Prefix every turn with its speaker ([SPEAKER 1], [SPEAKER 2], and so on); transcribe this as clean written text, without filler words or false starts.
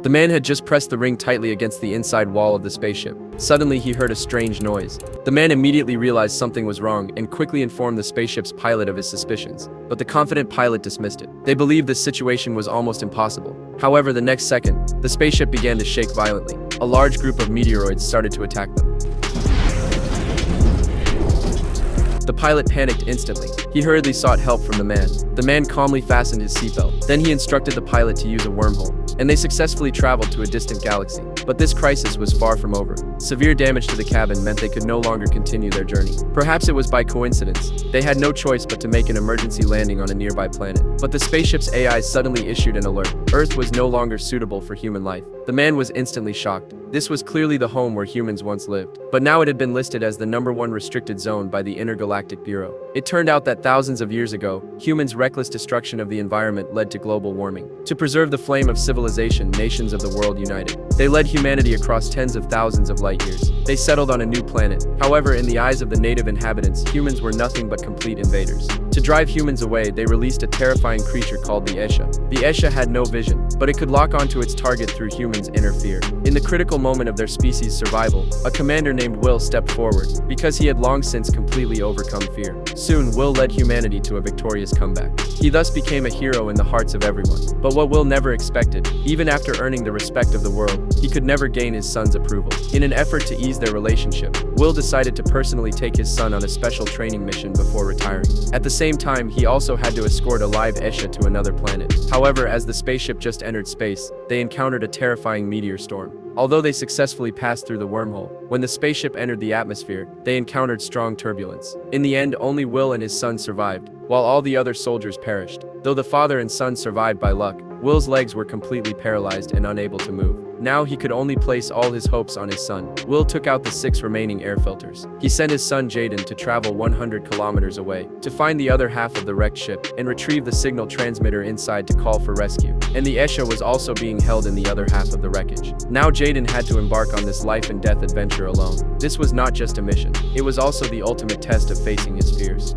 [SPEAKER 1] The man had just pressed the ring tightly against the inside wall of the spaceship. Suddenly, he heard a strange noise. The man immediately realized something was wrong and quickly informed the spaceship's pilot of his suspicions. But the confident pilot dismissed it. They believed this situation was almost impossible. However, the next second, the spaceship began to shake violently. A large group of meteoroids started to attack them. The pilot panicked instantly. He hurriedly sought help from the man. The man calmly fastened his seatbelt. Then he instructed the pilot to use a wormhole, and they successfully traveled to a distant galaxy. But this crisis was far from over. Severe damage to the cabin meant they could no longer continue their journey. Perhaps it was by coincidence. They had no choice but to make an emergency landing on a nearby planet. But the spaceship's AI suddenly issued an alert. Earth was no longer suitable for human life. The man was instantly shocked. This was clearly the home where humans once lived. But now it had been listed as the #1 restricted zone by the Intergalactic Bureau. It turned out that thousands of years ago, humans' reckless destruction of the environment led to global warming. To preserve the flame of civilization, nations of the world united. They led humanity across tens of thousands of light years. They settled on a new planet. However, in the eyes of the native inhabitants, humans were nothing but complete invaders. To drive humans away, they released a terrifying creature called the Esha. The Esha had no vision, but it could lock onto its target through humans' inner fear. In the critical moment of their species' survival, a commander named Will stepped forward, because he had long since completely overcome fear. Soon, Will led humanity to a victorious comeback. He thus became a hero in the hearts of everyone. But what Will never expected, even after earning the respect of the world, he could never gain his son's approval. In an effort to ease their relationship, Will decided to personally take his son on a special training mission before retiring. At the same time, he also had to escort a live Esha to another planet. However, as the spaceship just entered space, they encountered a terrifying meteor storm. Although they successfully passed through the wormhole, when the spaceship entered the atmosphere, they encountered strong turbulence. In the end, only Will and his son survived, while all the other soldiers perished. Though the father and son survived by luck, Will's legs were completely paralyzed and unable to move. Now he could only place all his hopes on his son. Will took out the 6 remaining air filters. He sent his son Jaden to travel 100 kilometers away to find the other half of the wrecked ship and retrieve the signal transmitter inside to call for rescue. And the Esha was also being held in the other half of the wreckage. Now Jaden had to embark on this life and death adventure alone. This was not just a mission. It was also the ultimate test of facing his fears.